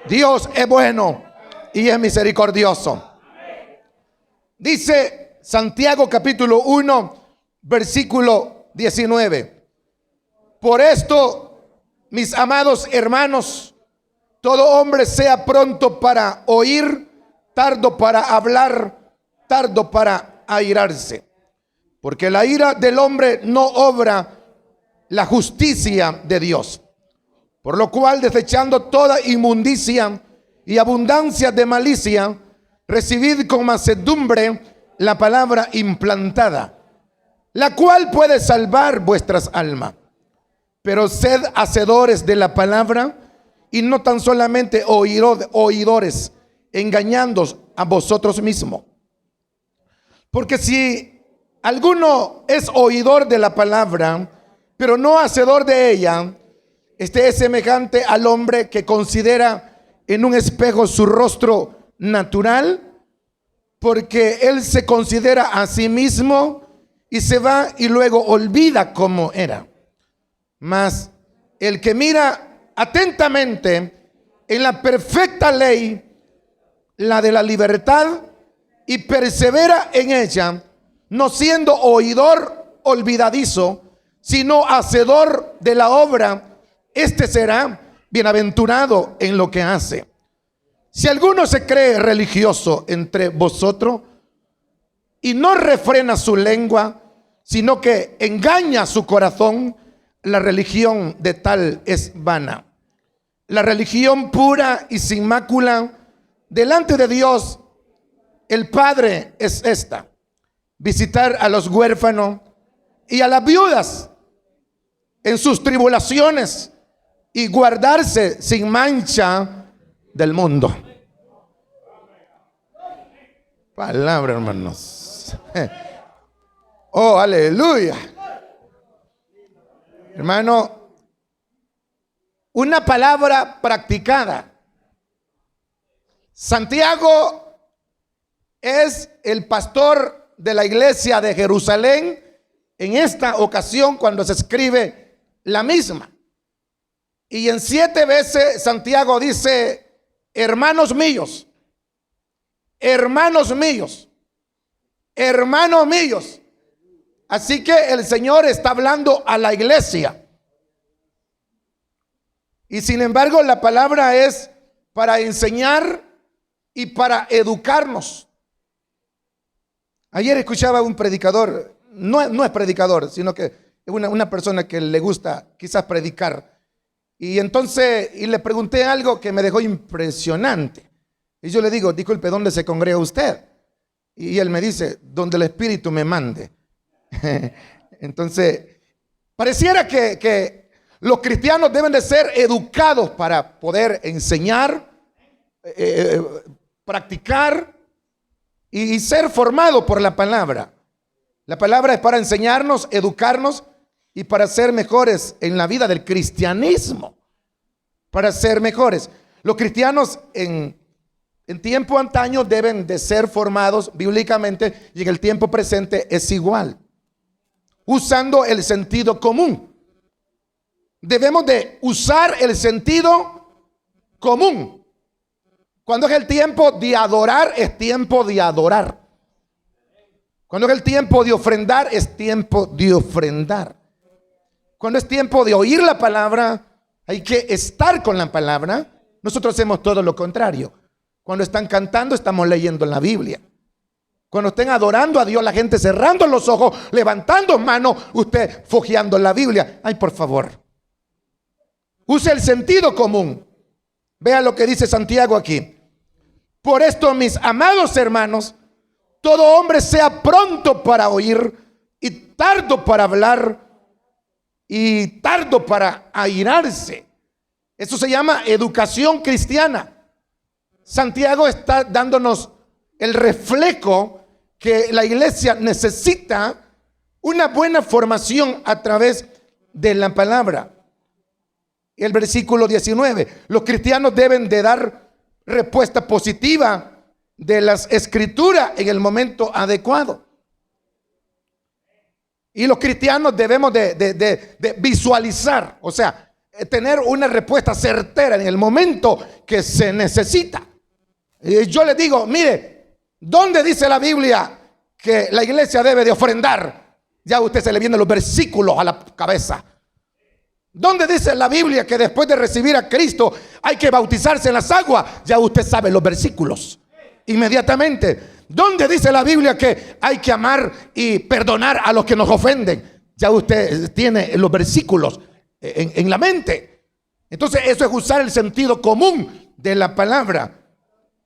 Dios es bueno y es misericordioso. Dice Santiago capítulo 1, versículo 19. Por esto, mis amados hermanos, todo hombre sea pronto para oír, tardo para hablar, tardo para airarse. Porque la ira del hombre no obra la justicia de Dios. Por lo cual, desechando toda inmundicia y abundancia de malicia, recibid con mansedumbre la palabra implantada, la cual puede salvar vuestras almas. Pero sed hacedores de la palabra y no tan solamente oidores, engañándoos a vosotros mismos. Porque si alguno es oidor de la palabra, pero no hacedor de ella, este es semejante al hombre que considera en un espejo su rostro natural, porque él se considera a sí mismo y se va y luego olvida cómo era. Mas el que mira atentamente en la perfecta ley, la de la libertad, y persevera en ella, no siendo oidor olvidadizo, sino hacedor de la obra, este será bienaventurado en lo que hace. Si alguno se cree religioso entre vosotros y no refrena su lengua, sino que engaña su corazón, la religión de tal es vana. La religión pura y sin mácula delante de Dios el Padre es esta: visitar a los huérfanos y a las viudas en sus tribulaciones y guardarse sin mancha del mundo. Palabra, hermanos. Oh, aleluya. Hermano, una palabra practicada. Santiago es el pastor de la iglesia de Jerusalén en esta ocasión cuando se escribe la misma. Y en 7 veces Santiago dice: hermanos míos, hermanos míos, hermanos míos. Así que el Señor está hablando a la iglesia. Y sin embargo, la palabra es para enseñar y para educarnos. Ayer escuchaba a un predicador, no es predicador, sino que es una persona que le gusta quizás predicar. Y entonces le pregunté algo que me dejó impresionante. Y yo le digo: disculpe, ¿dónde se congrega usted? Y él me dice: donde el Espíritu me mande. Entonces, pareciera que los cristianos deben de ser educados para poder enseñar, practicar y ser formados por la palabra. La palabra es para enseñarnos, educarnos y para ser mejores en la vida del cristianismo. Para ser mejores. Los cristianos en tiempo antaño deben de ser formados bíblicamente, y en el tiempo presente es igual, usando el sentido común. Debemos de usar el sentido común. Cuando es el tiempo de adorar, es tiempo de adorar. Cuando es el tiempo de ofrendar, es tiempo de ofrendar. Cuando es tiempo de oír la palabra, hay que estar con la palabra. Nosotros hacemos todo lo contrario. Cuando están cantando, estamos leyendo la Biblia. Cuando estén adorando a Dios, la gente cerrando los ojos, levantando manos, usted fojeando la Biblia. Ay, por favor, use el sentido común. Vea lo que dice Santiago aquí. Por esto, mis amados hermanos, todo hombre sea pronto para oír y tardo para hablar y tardo para airarse. Eso se llama educación cristiana. Santiago está dándonos el reflejo que la iglesia necesita, una buena formación a través de la palabra. El versículo 19: los cristianos deben de dar respuesta positiva de las escrituras en el momento adecuado. Y los cristianos debemos de visualizar, o sea, tener una respuesta certera en el momento que se necesita. Yo les digo, mire, ¿dónde dice la Biblia que la iglesia debe de ofrendar? Ya a usted se le vienen los versículos a la cabeza. ¿Dónde dice la Biblia que después de recibir a Cristo hay que bautizarse en las aguas? Ya usted sabe los versículos inmediatamente. ¿Dónde dice la Biblia que hay que amar y perdonar a los que nos ofenden? Ya usted tiene los versículos en la mente. Entonces eso es usar el sentido común de la palabra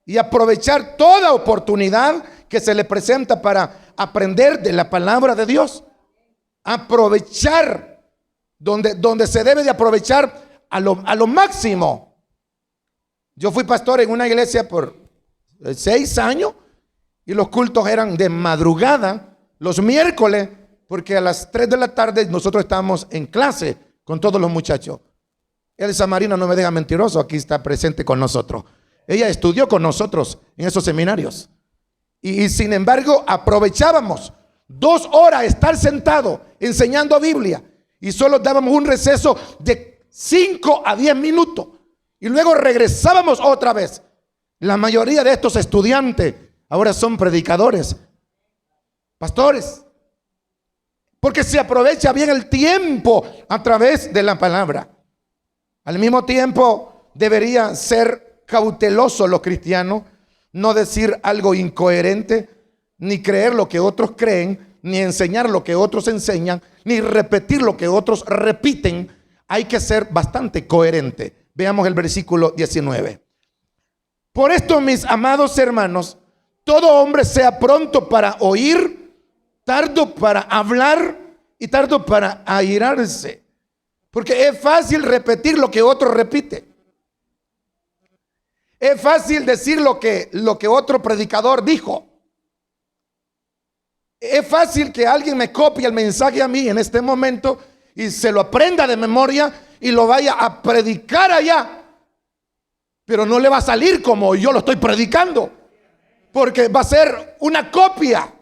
y aprovechar toda oportunidad que se le presenta para aprender de la palabra de Dios. Aprovechar donde se debe de aprovechar a lo máximo. Yo fui pastor en una iglesia por 6 años y los cultos eran de madrugada los miércoles, porque a las 3 de la tarde nosotros estábamos en clase con todos los muchachos. Elsa Marina no me deja mentiroso, aquí está presente con nosotros. Ella estudió con nosotros en esos seminarios. Y sin embargo aprovechábamos 2 horas estar sentado enseñando Biblia y solo dábamos un receso de 5 a 10 minutos y luego regresábamos otra vez. La mayoría de estos estudiantes ahora son predicadores, pastores, porque se aprovecha bien el tiempo a través de la palabra. Al mismo tiempo debería ser cauteloso los cristianos, no decir algo incoherente, ni creer lo que otros creen, ni enseñar lo que otros enseñan, ni repetir lo que otros repiten. Hay que ser bastante coherente. Veamos el versículo 19. Por esto, mis amados hermanos, todo hombre sea pronto para oír, tardo para hablar y tardo para airarse. Porque es fácil repetir lo que otro repite. Es fácil decir lo que otro predicador dijo. Es fácil que alguien me copie el mensaje a mí en este momento y se lo aprenda de memoria y lo vaya a predicar allá. Pero no le va a salir como yo lo estoy predicando, porque va a ser una copia.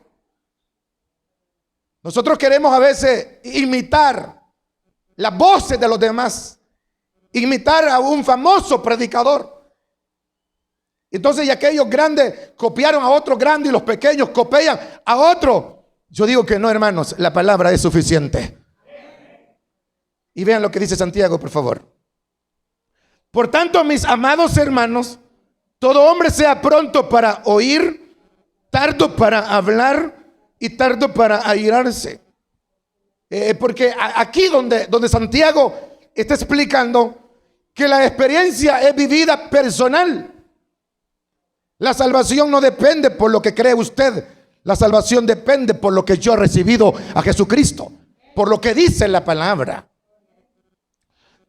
Nosotros queremos a veces imitar las voces de los demás, imitar a un famoso predicador. Entonces, y aquellos grandes copiaron a otros grandes y los pequeños copian a otro. Yo digo que no, hermanos, la palabra es suficiente. Y vean lo que dice Santiago, por favor. Por tanto, mis amados hermanos, todo hombre sea pronto para oír, tardo para hablar y tardo para airarse. Porque aquí donde Santiago está explicando que la experiencia es vivida personal. La salvación no depende por lo que cree usted. La salvación depende por lo que yo he recibido a Jesucristo, por lo que dice la palabra.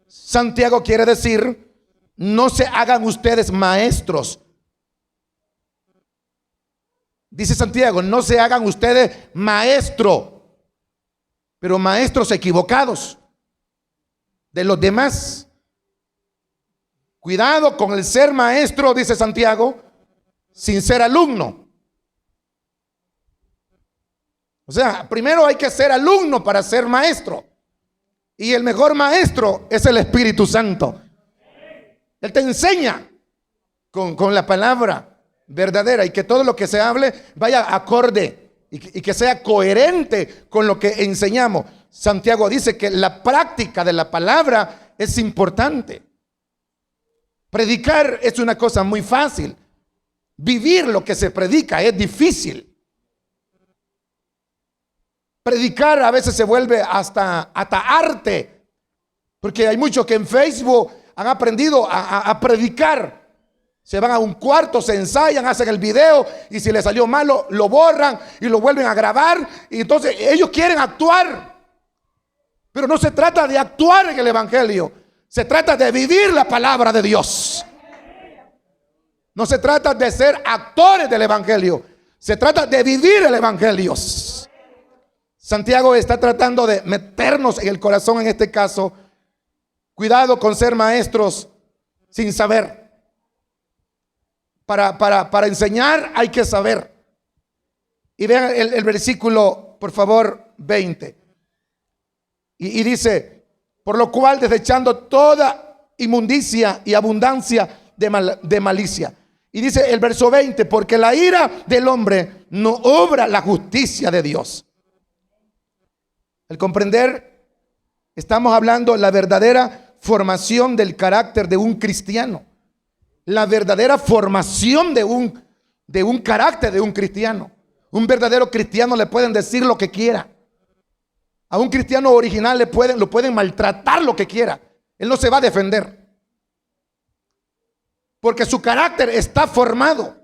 Santiago quiere decir: no se hagan ustedes maestros. Dice Santiago, no se hagan ustedes maestro, pero maestros equivocados de los demás. Cuidado con el ser maestro, dice Santiago, sin ser alumno. O sea, primero hay que ser alumno para ser maestro. Y el mejor maestro es el Espíritu Santo. Él te enseña con la palabra verdadera, y que todo lo que se hable vaya acorde y que sea coherente con lo que enseñamos. Santiago dice que la práctica de la palabra es importante. Predicar es una cosa muy fácil. Vivir lo que se predica es difícil. Predicar a veces se vuelve hasta arte, porque hay muchos que en Facebook han aprendido a predicar. Se van a un cuarto, se ensayan, hacen el video, y si les salió malo lo borran y lo vuelven a grabar. Y entonces ellos quieren actuar, pero no se trata de actuar en el evangelio, se trata de vivir la palabra de Dios. No se trata de ser actores del evangelio, se trata de vivir el evangelio. Santiago está tratando de meternos en el corazón en este caso. Cuidado con ser maestros sin saber. Para enseñar hay que saber. Y vean el versículo, por favor, 20. Y dice: Por lo cual, desechando toda inmundicia y abundancia de malicia. Y dice el verso 20, porque la ira del hombre no obra la justicia de Dios. Al comprender, estamos hablando de la verdadera formación del carácter de un cristiano. La verdadera formación de un carácter de un cristiano. Un verdadero cristiano le pueden decir lo que quiera. A un cristiano original lo pueden maltratar lo que quiera. Él no se va a defender. Porque su carácter está formado.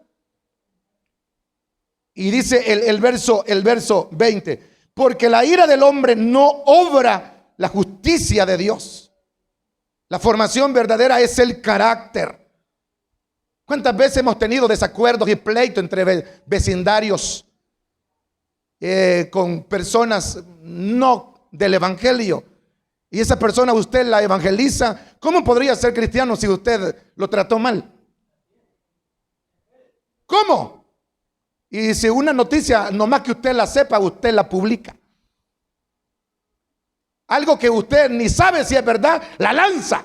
Y dice el verso 20. Porque la ira del hombre no obra la justicia de Dios. La formación verdadera es el carácter. ¿Cuántas veces hemos tenido desacuerdos y pleitos entre vecindarios con personas no del evangelio? Y esa persona usted la evangeliza. ¿Cómo podría ser cristiano si usted lo trató mal? ¿Cómo? Y si una noticia, nomás que usted la sepa, usted la publica. Algo que usted ni sabe si es verdad, la lanza.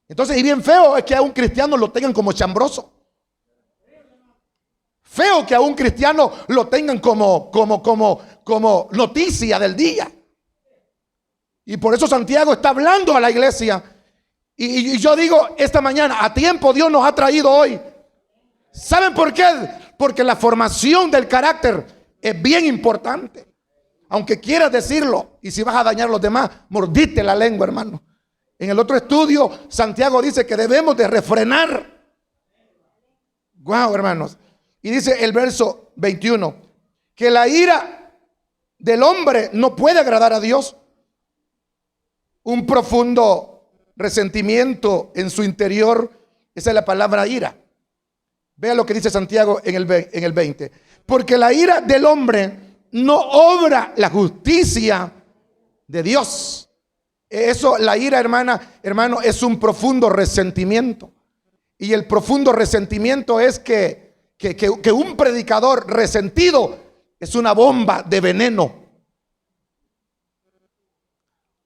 Entonces, y bien feo es que a un cristiano lo tengan como chambroso. Feo que a un cristiano lo tengan como noticia del día. Y por eso Santiago está hablando a la iglesia. Y yo digo esta mañana, a tiempo Dios nos ha traído hoy. ¿Saben por qué? Porque la formación del carácter es bien importante. Aunque quieras decirlo, y si vas a dañar a los demás, mordite la lengua, hermano. En el otro estudio, Santiago dice que debemos de refrenar. Guau, hermanos. Y dice el verso 21, que la ira del hombre no puede agradar a Dios. Un profundo resentimiento en su interior, esa es la palabra ira. Vea lo que dice Santiago en el 20. Porque la ira del hombre no obra la justicia de Dios. Eso, la ira, hermano, es un profundo resentimiento. Y el profundo resentimiento es que un predicador resentido es una bomba de veneno.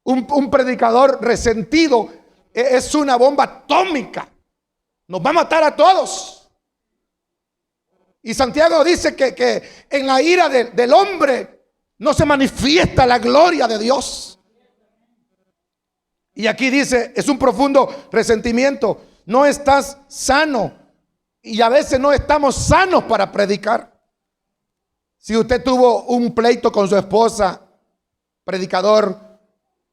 Un predicador resentido es una bomba atómica. Nos va a matar a todos. Y Santiago dice que en la ira del hombre no se manifiesta la gloria de Dios. Y aquí dice, es un profundo resentimiento. No estás sano. Y a veces no estamos sanos para predicar. Si usted tuvo un pleito con su esposa, predicador,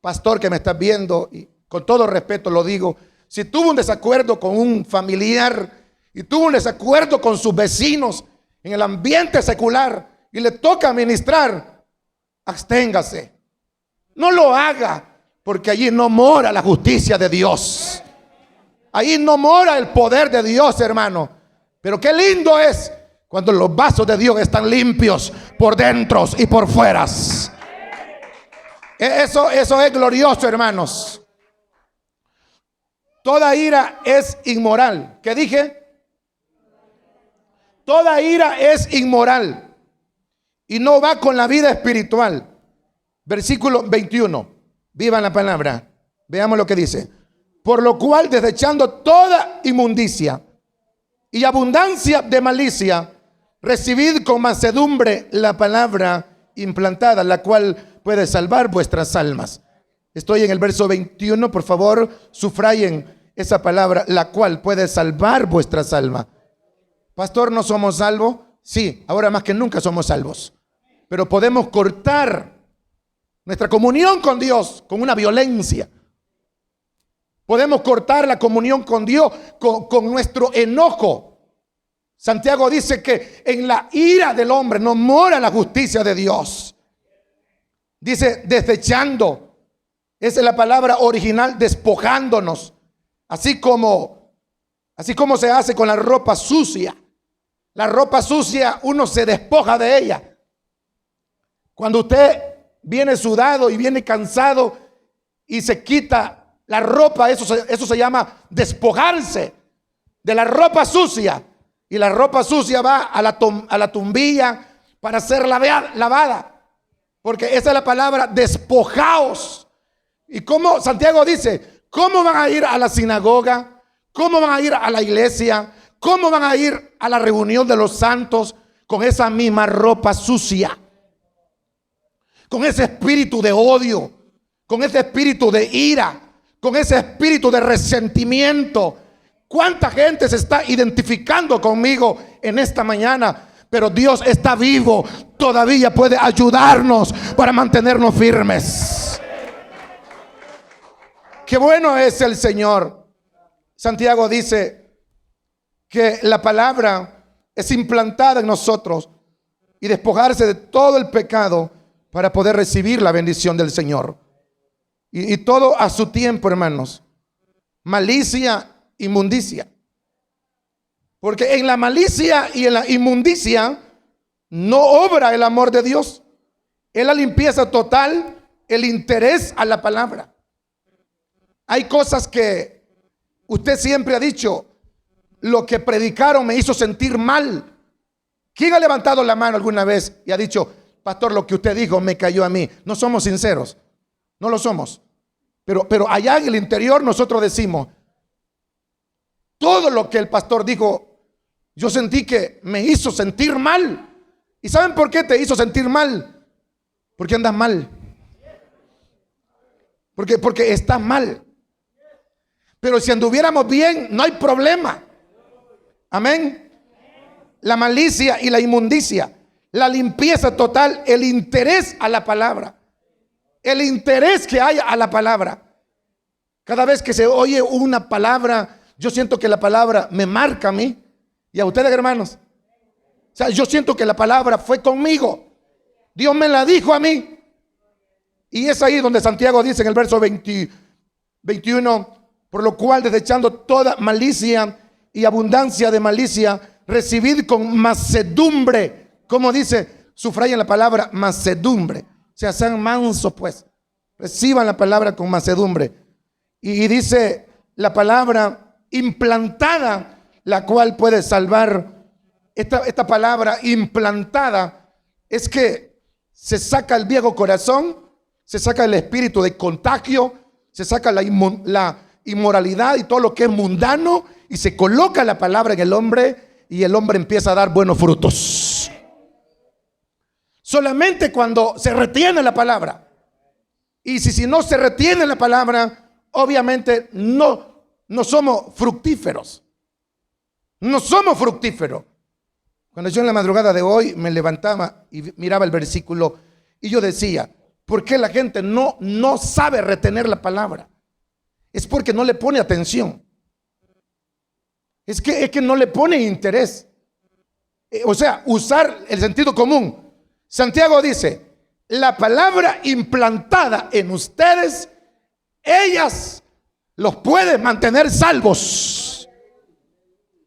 pastor que me estás viendo, y con todo respeto lo digo, si tuvo un desacuerdo con un familiar y tuvo un desacuerdo con sus vecinos en el ambiente secular y le toca ministrar, absténgase. No lo haga, porque allí no mora la justicia de Dios. Ahí no mora el poder de Dios, hermano. Pero qué lindo es cuando los vasos de Dios están limpios por dentro y por fuera. Eso es glorioso, hermanos. Toda ira es inmoral. ¿Qué dije? Toda ira es inmoral y no va con la vida espiritual. Versículo 21. Viva la palabra. Veamos lo que dice. Por lo cual, desechando toda inmundicia y abundancia de malicia, recibid con mansedumbre la palabra implantada, la cual puede salvar vuestras almas. Estoy en el verso 21, por favor, subrayen esa palabra, la cual puede salvar vuestras almas. Pastor, ¿no somos salvos? Sí, ahora más que nunca somos salvos. Pero podemos cortar nuestra comunión con Dios con una violencia. Podemos cortar la comunión con Dios con nuestro enojo. Santiago dice que en la ira del hombre no mora la justicia de Dios. Dice desechando. Esa es la palabra original, despojándonos. Así como se hace con la ropa sucia. La ropa sucia uno se despoja de ella. Cuando usted viene sudado y viene cansado y se quita la ropa, eso se llama despojarse de la ropa sucia. Y la ropa sucia va a la tumbilla para ser lavada. Porque esa es la palabra, despojaos. Y como Santiago dice, ¿cómo van a ir a la sinagoga? ¿Cómo van a ir a la iglesia? ¿Cómo van a ir a la reunión de los santos con esa misma ropa sucia? Con ese espíritu de odio, con ese espíritu de ira, con ese espíritu de resentimiento. ¿Cuánta gente se está identificando conmigo en esta mañana? Pero Dios está vivo, todavía puede ayudarnos para mantenernos firmes. Qué bueno es el Señor. Santiago dice que la palabra es implantada en nosotros y despojarse de todo el pecado para poder recibir la bendición del Señor. Y todo a su tiempo, hermanos. Malicia, inmundicia. Porque en la malicia y en la inmundicia no obra el amor de Dios. Es la limpieza total, el interés a la palabra. Hay cosas que usted siempre ha dicho, lo que predicaron me hizo sentir mal. ¿Quién ha levantado la mano alguna vez y ha dicho, pastor, lo que usted dijo me cayó a mí? No somos sinceros, no lo somos. Pero allá en el interior nosotros decimos, todo lo que el pastor dijo, yo sentí que me hizo sentir mal. ¿Y saben por qué te hizo sentir mal? Porque andas mal. Porque estás mal. Pero si anduviéramos bien, no hay problema. Amén. La malicia y la inmundicia, la limpieza total, el interés a la palabra, el interés que hay a la palabra. Cada vez que se oye una palabra, yo siento que la palabra me marca a mí y a ustedes, hermanos. O sea, yo siento que la palabra fue conmigo. Dios me la dijo a mí. Y es ahí donde Santiago dice en el verso 21, por lo cual desechando toda malicia y abundancia de malicia, recibid con mansedumbre. ¿Cómo dice? Subrayan la palabra mansedumbre. O sea, sean mansos pues. Reciban la palabra con mansedumbre. Y dice la palabra implantada, la cual puede salvar. Esta palabra implantada es que se saca el viejo corazón, se saca el espíritu de contagio, se saca la inmoralidad y todo lo que es mundano y se coloca la palabra en el hombre y el hombre empieza a dar buenos frutos. Solamente cuando se retiene la palabra. Y si no se retiene la palabra, obviamente no somos fructíferos. No somos fructíferos. Cuando yo en la madrugada de hoy me levantaba y miraba el versículo y yo decía, ¿por qué la gente no sabe retener la palabra? Es porque no le pone atención. Es que no le pone interés. O sea, usar el sentido común. Santiago dice, la palabra implantada en ustedes, ellas los pueden mantener salvos.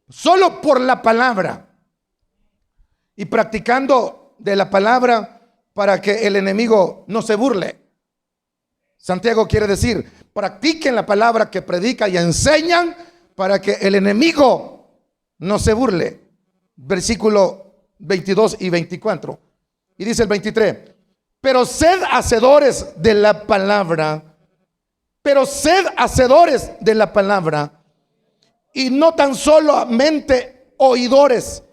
Solo por la palabra. Y practicando de la palabra para que el enemigo no se burle. Santiago quiere decir, practiquen la palabra que predican y enseñan para que el enemigo no se burle. Versículo 22 y 24. Y dice el 23, pero sed hacedores de la palabra, y no tan solamente oidores,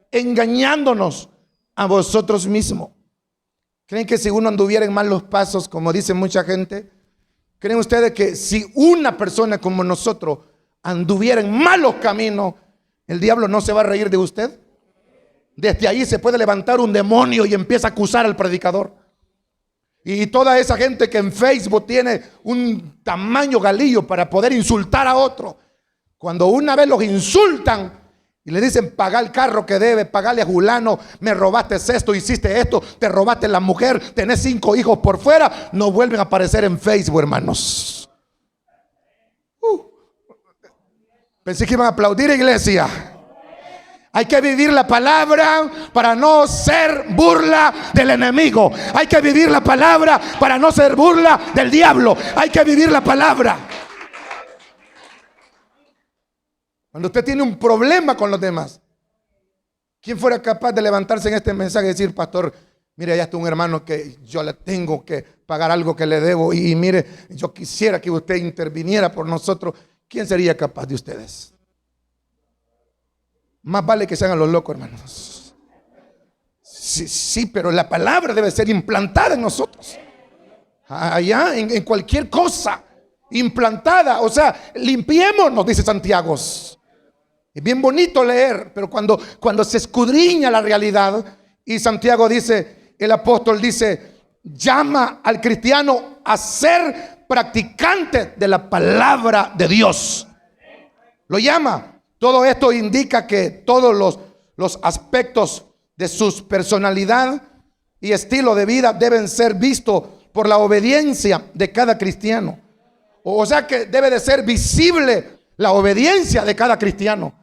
engañándonos a vosotros mismos. ¿Creen que si uno anduviera en malos pasos, como dice mucha gente? ¿Creen ustedes que si una persona como nosotros anduviera en malos caminos, el diablo no se va a reír de usted? Desde ahí se puede levantar un demonio y empieza a acusar al predicador. Y toda esa gente que en Facebook tiene un tamaño galillo para poder insultar a otro, cuando una vez los insultan y le dicen, paga el carro que debe, pagale a fulano, me robaste esto, hiciste esto, te robaste la mujer, tenés 5 hijos por fuera, no vuelven a aparecer en Facebook, hermanos. Pensé que iban a aplaudir, iglesia. Hay que vivir la palabra para no ser burla del enemigo. Hay que vivir la palabra para no ser burla del diablo. Hay que vivir la palabra. Cuando usted tiene un problema con los demás, ¿quién fuera capaz de levantarse en este mensaje y decir, pastor, Mire, allá está un hermano que yo le tengo que pagar algo que le debo. Y mire, yo quisiera que usted interviniera por nosotros. ¿Quién sería capaz de ustedes? Más vale que se hagan los locos, hermanos. Sí, pero la palabra debe ser implantada en nosotros. Allá, en cualquier cosa, implantada. O sea, limpiémonos, dice Santiago. Es bien bonito leer, pero cuando se escudriña la realidad, y Santiago dice, el apóstol dice, llama al cristiano a ser practicante de la palabra de Dios. Lo llama. Todo esto indica que todos los aspectos de su personalidad y estilo de vida deben ser vistos por la obediencia de cada cristiano. O sea que debe de ser visible la obediencia de cada cristiano.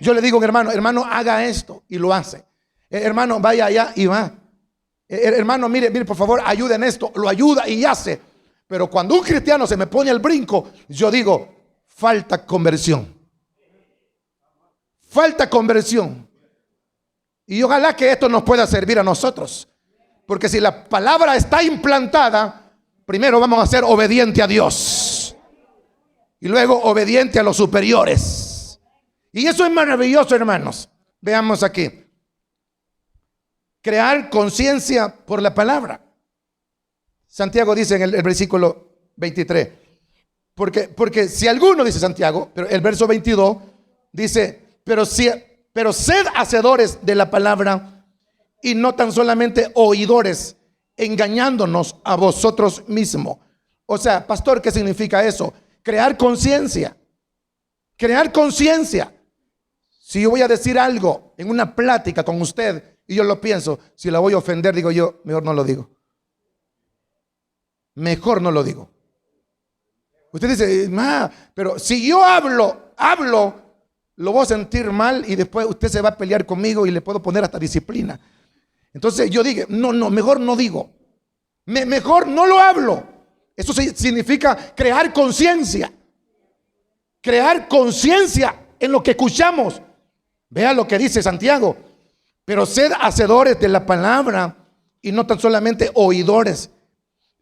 Yo le digo, hermano, haga esto, y lo hace. Hermano, vaya allá y va. Hermano, mire, por favor, ayude en esto, lo ayuda y hace. Pero cuando un cristiano se me pone al brinco, yo digo, falta conversión. Falta conversión. Y ojalá que esto nos pueda servir a nosotros. Porque si la palabra está implantada, primero vamos a ser obedientes a Dios. Y luego obediente a los superiores. Y eso es maravilloso, hermanos. Veamos aquí. Crear conciencia por la palabra. Santiago dice en el versículo 23. Porque si alguno, dice Santiago, pero el verso 22 dice, pero sed hacedores de la palabra y no tan solamente oidores, engañándonos a vosotros mismos. O sea, pastor, ¿qué significa eso? Crear conciencia. Crear conciencia. Si yo voy a decir algo en una plática con usted y yo lo pienso, si la voy a ofender, digo yo, mejor no lo digo. Mejor no lo digo. Usted dice, pero si yo hablo, lo voy a sentir mal y después usted se va a pelear conmigo y le puedo poner hasta disciplina. Entonces yo dije, no, mejor no digo. Mejor no lo hablo. Eso significa crear conciencia. Crear conciencia en lo que escuchamos. Vea lo que dice Santiago. Pero sed hacedores de la palabra y no tan solamente oidores,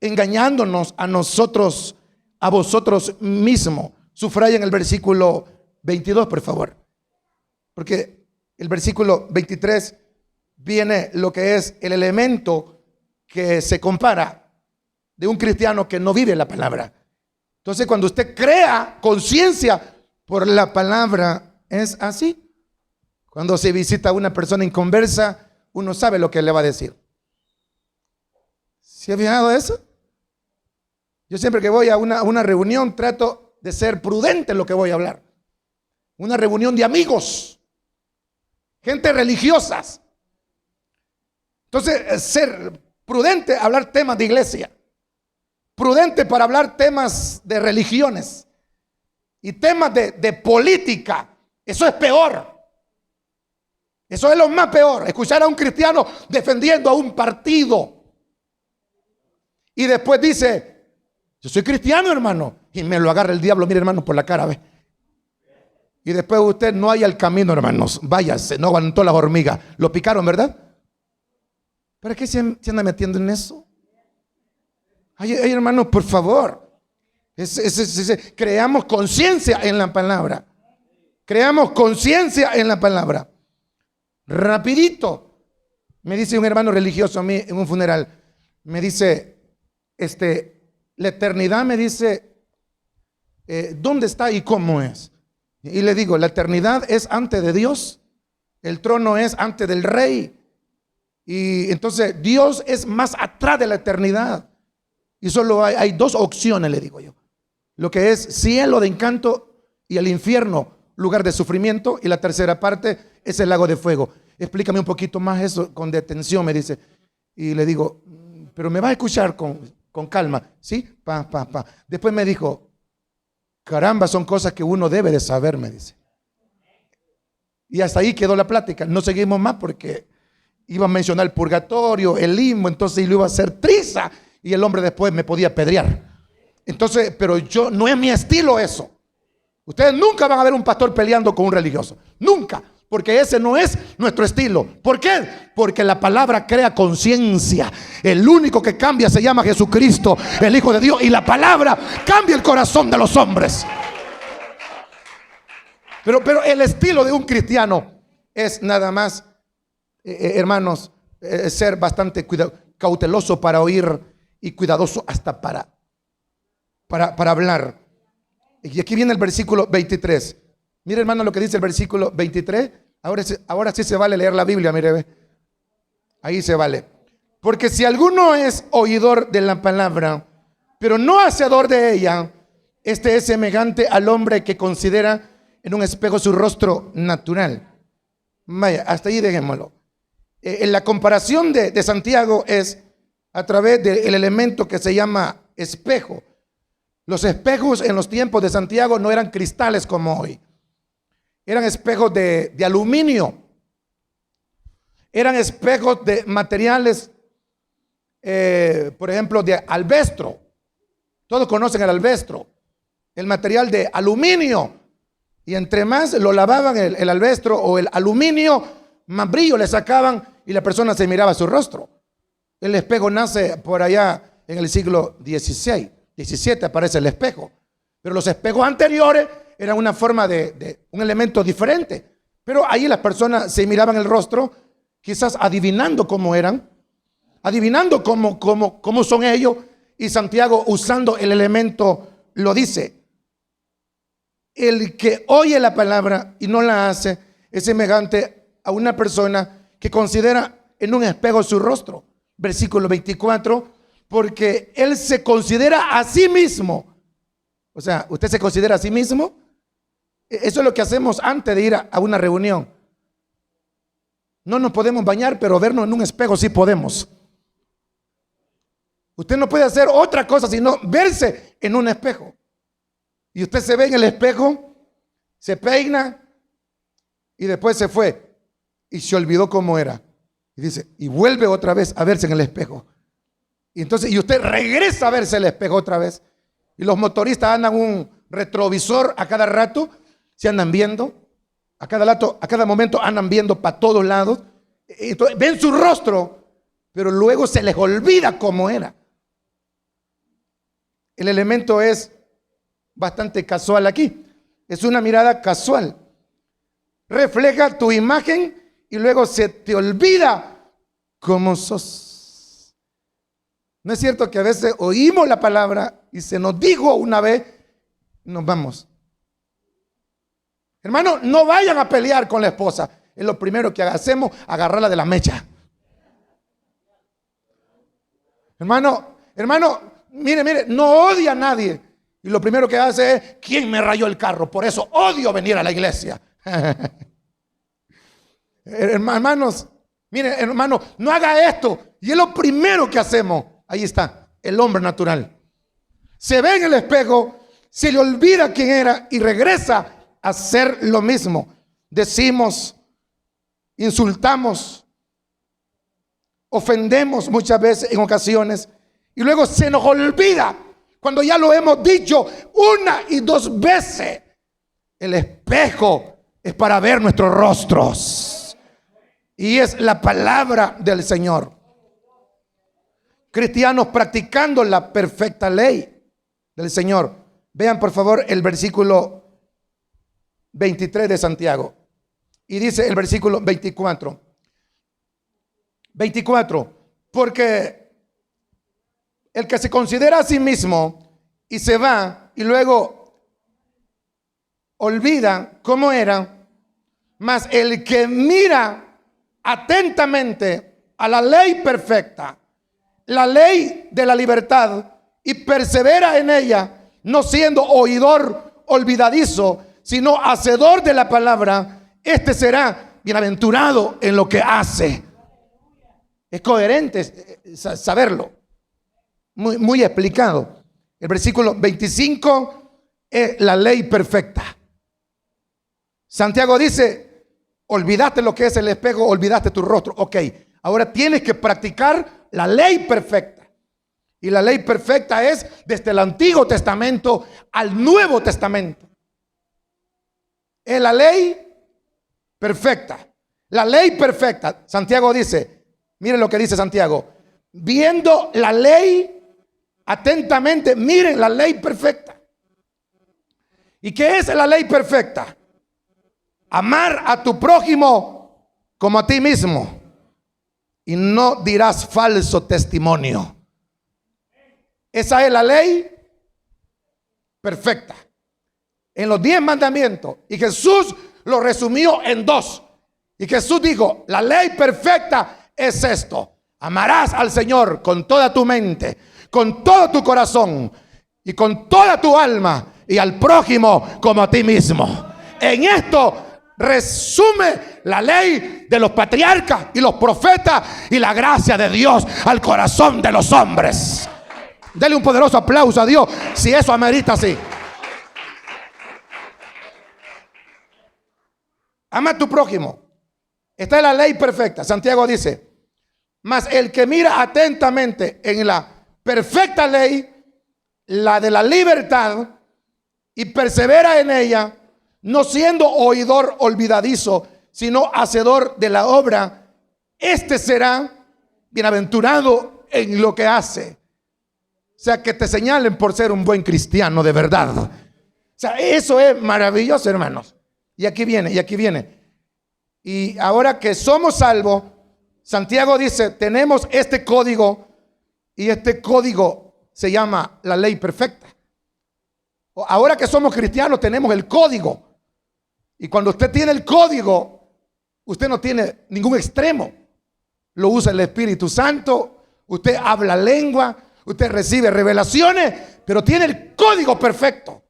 engañándonos a nosotros, a vosotros mismos. Subrayen el versículo 22, por favor. Porque el versículo 23 viene lo que es el elemento que se compara de un cristiano que no vive la palabra. Entonces, cuando usted crea conciencia por la palabra, es así. Cuando se visita a una persona inconversa, uno sabe lo que le va a decir. ¿Se ha fijado eso? Yo siempre que voy a una reunión trato de ser prudente en lo que voy a hablar. Una reunión de amigos, gente religiosas. Entonces, ser prudente, hablar temas de iglesia. Prudente para hablar temas de religiones. Y temas de política. Eso es peor. Eso es lo más peor. Escuchar a un cristiano defendiendo a un partido. Y después dice, yo soy cristiano, hermano. Y me lo agarra el diablo, mire, hermano, por la cara, ve. Y después usted no haya el camino, hermanos. Váyase, no aguantó las hormigas. Lo picaron, ¿verdad? ¿Para qué se anda metiendo en eso? Ay, hermanos, por favor. Creamos conciencia en la palabra. Creamos conciencia en la palabra. Rapidito. Me dice un hermano religioso a mí en un funeral. Me dice, la eternidad, me dice, ¿dónde está y cómo es? Y le digo, la eternidad es antes de Dios. El trono es antes del rey. Y entonces Dios es más atrás de la eternidad. Y solo hay dos opciones, le digo yo. Lo que es cielo de encanto y el infierno, lugar de sufrimiento. Y la tercera parte es el lago de fuego. Explícame un poquito más eso con detención, me dice. Y le digo, pero me va a escuchar con calma. ¿Sí? Después me dijo, caramba, son cosas que uno debe de saber, me dice. Y hasta ahí quedó la plática. No seguimos más porque iba a mencionar el purgatorio, el limbo, entonces lo iba a hacer triza y el hombre después me podía apedrear. Entonces, pero no es mi estilo eso. Ustedes nunca van a ver un pastor peleando con un religioso. Nunca. porque ese no es nuestro estilo. ¿Por qué? Porque la palabra crea conciencia. El único que cambia se llama Jesucristo, el Hijo de Dios, y la palabra cambia el corazón de los hombres. Pero el estilo de un cristiano es nada más, hermanos, ser bastante cauteloso para oír y cuidadoso hasta para hablar. Y aquí viene el versículo 23. Mire, hermano, lo que dice el versículo 23. Ahora sí se vale leer la Biblia, mire, ve. Ahí se vale. Porque si alguno es oidor de la palabra, pero no hacedor de ella, este es semejante al hombre que considera en un espejo su rostro natural. Vaya, hasta ahí dejémoslo. En la comparación de Santiago es a través del elemento que se llama espejo. Los espejos en los tiempos de Santiago no eran cristales como hoy. Eran espejos de aluminio. Eran espejos de materiales, por ejemplo, de alvestro. Todos conocen el alvestro. El material de aluminio. Y entre más lo lavaban el alvestro o el aluminio, más brillo le sacaban y la persona se miraba su rostro. El espejo nace por allá en el siglo XVI. 17 aparece el espejo. Pero los espejos anteriores eran una forma de un elemento diferente. Pero ahí las personas se miraban el rostro, quizás adivinando cómo eran, adivinando cómo son ellos. Y Santiago, usando el elemento, lo dice: el que oye la palabra y no la hace es semejante a una persona que considera en un espejo su rostro. Versículo 24, porque él se considera a sí mismo. O sea, ¿usted se considera a sí mismo? Eso es lo que hacemos antes de ir a una reunión. No nos podemos bañar, pero vernos en un espejo sí podemos. Usted no puede hacer otra cosa sino verse en un espejo. Y usted se ve en el espejo, se peina y después se fue y se olvidó cómo era. Y dice, y vuelve otra vez a verse en el espejo. Y entonces, y usted regresa a verse en el espejo otra vez. Y los motoristas andan un retrovisor a cada rato, se andan viendo, a cada momento andan viendo para todos lados. Entonces, ven su rostro, pero luego se les olvida cómo era. El elemento es bastante casual aquí. Es una mirada casual. Refleja tu imagen y luego se te olvida cómo sos. ¿No es cierto que a veces oímos la palabra y se nos dijo una vez y nos vamos? Hermano, no vayan a pelear con la esposa. Es lo primero que hacemos, agarrarla de la mecha. Hermano, mire, no odia a nadie. Y lo primero que hace es, ¿quién me rayó el carro? Por eso odio venir a la iglesia. Hermanos, miren, hermano, no haga esto. Y es lo primero que hacemos. Ahí está, el hombre natural. Se ve en el espejo, se le olvida quién era y regresa a hacer lo mismo. Decimos, insultamos, ofendemos muchas veces en ocasiones y luego se nos olvida cuando ya lo hemos dicho una y dos veces. El espejo es para ver nuestros rostros y es la palabra del Señor. Cristianos practicando la perfecta ley del Señor. Vean por favor el versículo 23 de Santiago. Y dice el versículo 24. Porque el que se considera a sí mismo y se va y luego olvida cómo era, mas el que mira atentamente a la ley perfecta, la ley de la libertad, y persevera en ella, no siendo oidor olvidadizo, sino hacedor de la palabra, este será bienaventurado en lo que hace. Es coherente saberlo. Muy explicado. El versículo 25 es la ley perfecta. Santiago dice, olvidaste lo que es el espejo, olvidaste tu rostro. Ok, ahora tienes que practicar la ley perfecta. Y la ley perfecta es desde el Antiguo Testamento al Nuevo Testamento. Es la ley perfecta. La ley perfecta. Santiago dice, miren lo que dice Santiago, viendo la ley atentamente, miren la ley perfecta. ¿Y qué es la ley perfecta? Amar a tu prójimo como a ti mismo. Y no dirás falso testimonio. Esa es la ley perfecta. En los 10 mandamientos. Y Jesús lo resumió en 2. Y Jesús dijo, la ley perfecta es esto: amarás al Señor con toda tu mente, con todo tu corazón y con toda tu alma, y al prójimo como a ti mismo. En esto resume la ley de los patriarcas y los profetas y la gracia de Dios al corazón de los hombres. Dele un poderoso aplauso a Dios si eso amerita así. Ama a tu prójimo. Esta es la ley perfecta. Santiago dice, mas el que mira atentamente en la perfecta ley, la de la libertad, y persevera en ella, no siendo oidor olvidadizo, sino hacedor de la obra, este será bienaventurado en lo que hace. O sea, que te señalen por ser un buen cristiano de verdad. O sea, eso es maravilloso, hermanos. Y aquí viene, y aquí viene. Y ahora que somos salvos, Santiago dice, tenemos este código, y este código se llama la ley perfecta. Ahora que somos cristianos tenemos el código. Y cuando usted tiene el código, usted no tiene ningún extremo. Lo usa el Espíritu Santo, usted habla lengua, usted recibe revelaciones, pero tiene el código perfecto.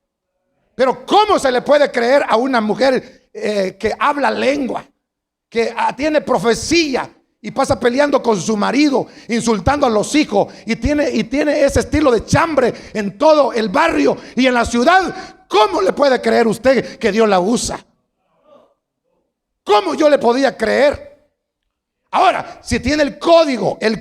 Pero ¿cómo se le puede creer a una mujer que habla lengua, que tiene profecía y pasa peleando con su marido, insultando a los hijos, y tiene ese estilo de chambre en todo el barrio y en la ciudad? ¿Cómo le puede creer usted que Dios la usa? ¿Cómo yo le podía creer? Ahora, si tiene el código, el